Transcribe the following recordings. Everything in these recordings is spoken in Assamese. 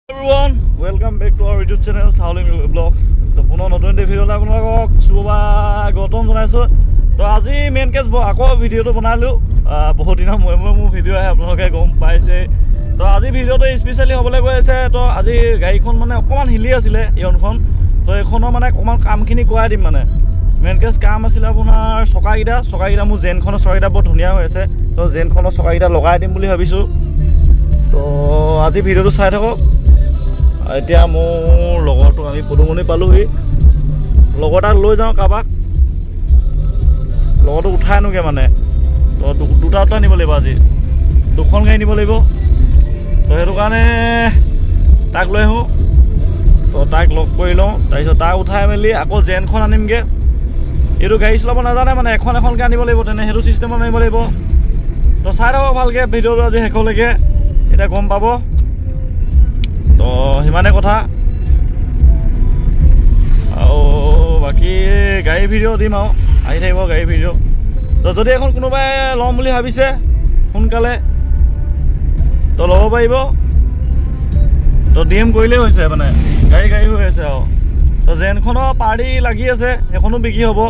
Everyone, welcome back to our YouTube channel, Shaolin Vlogs. তো পুনৰ নতুন এটা ভিডিঅ'লৈ আপোনালোকক শুভা গৌতম জনাইছোঁ। তো আজি মেইন কেছ আকৌ ভিডিঅ'টো বনালোঁ। বহুত দিনৰ মূৰে মূৰে মোৰ ভিডিঅ' আহে, আপোনালোকে গম পাইছে। তো আজি ভিডিঅ'টো স্পেচিয়েলি হ'বলৈ গৈ আছে। তো আজি গাড়ীখন মানে অকণমান হিলি আছিলে ইয়নখন। তো এইখনৰ মানে অকণমান কামখিনি কৰাই দিম মানে। মেইন কেছ কাম আছিলে আপোনাৰ চকাকেইটা মোৰ জেনখনৰ চকাকেইটা বৰ ধুনীয়া হৈ আছে। তো জেনখনৰ চকাকেইটা লগাই দিম বুলি ভাবিছোঁ। তো আজি ভিডিঅ'টো চাই থাকক। এতিয়া মোৰ লগৰটো আমি পদুমণি পালোহি, লগৰ তাক লৈ যাওঁ কাৰোবাক, লগৰটো উঠাই আনোগৈ মানে। তো দুটা নিব লাগিব, আজি দুখন গাড়ী নিব লাগিব। তো সেইটো কাৰণে তাক লৈ আহোঁ। তো তাক লগ কৰি লওঁ, তাৰপিছত তাক উঠাই মেলি আকৌ জেনখন আনিমগৈ। এইটো গাড়ী চলাব নাজানে মানে, এখনকৈ আনিব লাগিব, তেনে সেইটো চিষ্টেমত আনিব লাগিব। তো চাই থাকক ভালকৈ ভিডিঅ'টো আজি শেষলৈকে, এতিয়া গম পাব। তো সিমানে কথা, আৰু বাকী গাড়ী ভিডিঅ' দিম আৰু আহি থাকিব গাড়ী ভিডিঅ'। তো যদি এখন কোনোবাই ল'ম বুলি ভাবিছে সোনকালে তো ল'ব পাৰিব। তো DM কৰিলেই হৈছে মানে, গাড়ী হৈ আছে আৰু। তো জেনখনৰ পাৰ্টি লাগি আছে, সেইখনো বিক্ৰী হ'ব।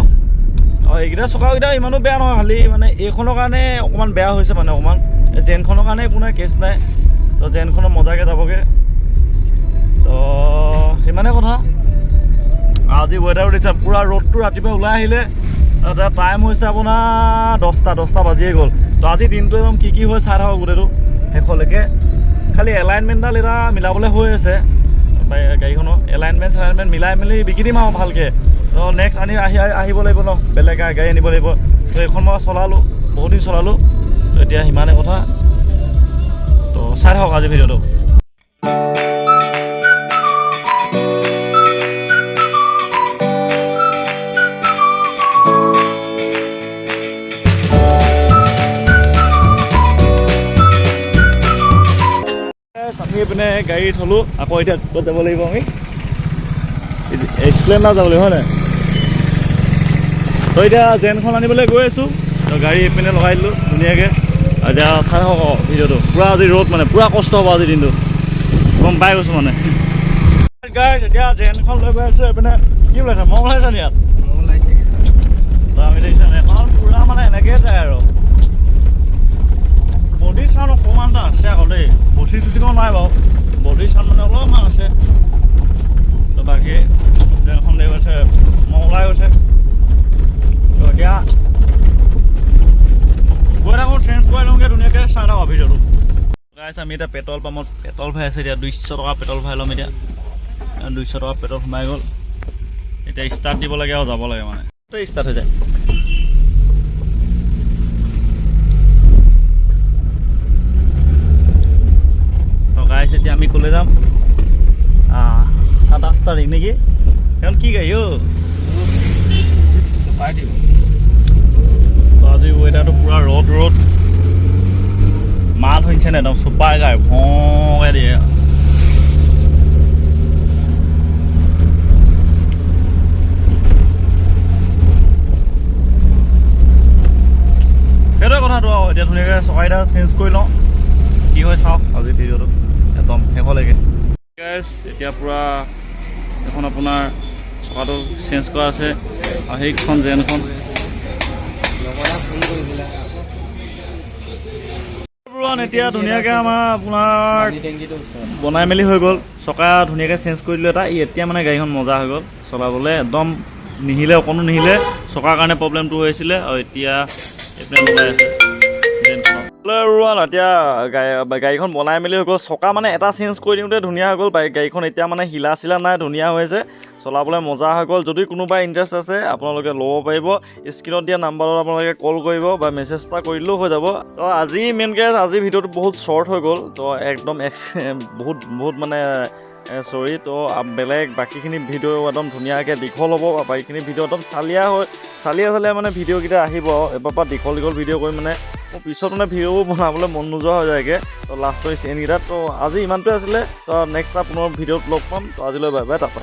আৰু এইকেইটা চকাকেইটা ইমানো বেয়া নহয়, খালি মানে এইখনৰ কাৰণে অকণমান বেয়া হৈছে মানে, অকণমান জেনখনৰ কাৰণে একো নাই, কেছ নাই। তো জেনখনৰ মজাকৈ যাবগৈ। তো সিমানে কথা। আজি ৱেডাৰো দিছে পূৰা, ৰ'দটো ৰাতিপুৱা ওলাই আহিলে। এতিয়া টাইম হৈছে আপোনাৰ 10টা বাজিয়ে গ'ল। তো আজি দিনটো একদম কি হয় চাই থাকক গোটেইটো শেষলৈকে। খালি এলাইনমেণ্টডাল এটা মিলাবলৈ হৈ আছে গাড়ীখনৰ, এলাইনমেণ্ট মিলাই মেলি বিকি দিম আৰু ভালকৈ। তো নেক্সট আহিব লাগিব ন, বেলেগ গাড়ী আনিব লাগিব। তো এইখন মই চলালোঁ, বহুত দিন চলালোঁ। তো এতিয়া সিমানে কথা। তো চাই থাকক আজি ভিডিঅ'টো। আমি এইপিনে গাড়ী থলোঁ, আকৌ এতিয়া ক'ত যাব লাগিব, আমি স্প্লেণ্ডাৰ যাব লাগিব, হয় নাই? তো এতিয়া জেনখন আনিবলৈ গৈ আছোঁ। তো গাড়ী এইপিনে লগাই দিলোঁ ধুনীয়াকৈ। এতিয়া চাই থাকক ভিডিঅ'টো। পূৰা আজি ৰ'দ মানে, পূৰা কষ্ট হ'ব আজি দিনটো, গম পাই গৈছোঁ মানে। গাড়ী এতিয়া জেনখন লৈ গৈ আছোঁ। এইপিনে কি ওলাইছে, মহ ওলাইছে নি ইয়াত? তো আমি দেখিছোঁ এখন পূৰা মানে এনেকৈ যায় আৰু। বডি চাউণ্ড অকণমান এটা আছে আকৌ দেই, বচি চুচিব নাই বাৰু, বডি চাউণ্ড মানে অলপমান আছে। তো বাকী ট্ৰেইনখন দেৰি গৈছে, মই ওলাই গৈছে। তো এতিয়া গৈ থাকোঁ, চেঞ্জ কৰি লওঁগৈ ধুনীয়াকৈ, চাই থাকক ভিডিঅ'টো। গাইছ আমি এতিয়া পেট্ৰল পাম্পত পেট্ৰল ভৰাই আছে। এতিয়া 200 টকা পেট্ৰল ভৰাই ল'ম। এতিয়া 200 টকা পেট্ৰল সোমাই গ'ল। এতিয়া ষ্টাৰ্ট দিব লাগে আৰু যাব লাগে মানে, তো ষ্টাৰ্ট হৈ যায়। এতিয়া আমি ক'লৈ যাম? 27 তাৰিখ নেকি? এখন কি গাড়ী অ'? তো আজি ৱেডাৰটো পূৰা ৰ'দ, মাত শুনিছে নে? একদম চুপাৰ গাড়ী ভঙে দিয়ে। সেইটোৱে কথাটো আৰু। এতিয়া ধুনীয়াকৈ চকাইটা চেঞ্জ কৰি লওঁ, কি হয় চাওক আজি ভিডিঅ'টো একদম শেষলৈকে। গাইছ এতিয়া পূৰা এখন আপোনাৰ চকাটো চেঞ্জ কৰা আছে, আৰু সেইখন জেনখন এতিয়া ধুনীয়াকৈ আমাৰ আপোনাৰ বনাই মেলি হৈ গ'ল। চকা ধুনীয়াকৈ চেঞ্জ কৰি দিলোঁ এটা। এতিয়া মানে গাড়ীখন মজা হৈ গ'ল চলাবলৈ, একদম নিহিলে, অকণো নিহিলে। চকাৰ কাৰণে প্ৰব্লেমটো হৈছিলে, আৰু এতিয়া এইপিনে লগাই আছে জেনখনত। এতিয়া গাড়ীখন বনাই মেলি হৈ গ'ল। চকা মানে এটা চেঞ্জ কৰি দিওঁতে ধুনীয়া হৈ গ'ল গাড়ীখন। এতিয়া মানে হিলা চিলা নাই, ধুনীয়া হৈছে, চলাবলৈ মজা হৈ গ'ল। যদি কোনোবাই ইণ্টাৰেষ্ট আছে আপোনালোকে ল'ব পাৰিব। স্ক্ৰীণত দিয়া নাম্বাৰত আপোনালোকে কল কৰিব বা মেছেজ এটা কৰিলেও হৈ যাব। তো আজি মেইন কেছ, আজি ভিডিঅ'টো বহুত শ্বৰ্ট হৈ গ'ল। তো একদম বহুত মানে চৰি। তো বেলেগ বাকীখিনি ভিডিঅ' একদম ধুনীয়াকৈ দীঘল হ'ব, বাকীখিনি ভিডিঅ' একদম চালিয়া মানে ভিডিঅ'কেইটা আহিব। এবাৰ পৰা দীঘল ভিডিঅ' কৰি মানে মোৰ পিছত মানে ভিডিঅ'বোৰ বনাবলৈ মন নোযোৱা হৈ যায়গৈ। তো লাষ্টৰ চিনকেইটাত। তো আজি ইমানটোৱে আছিলে। তো নেক্সট পুনৰ ভিডিঅ'ত লগ পাম। তো আজিলৈ বাই বাই, টাটা।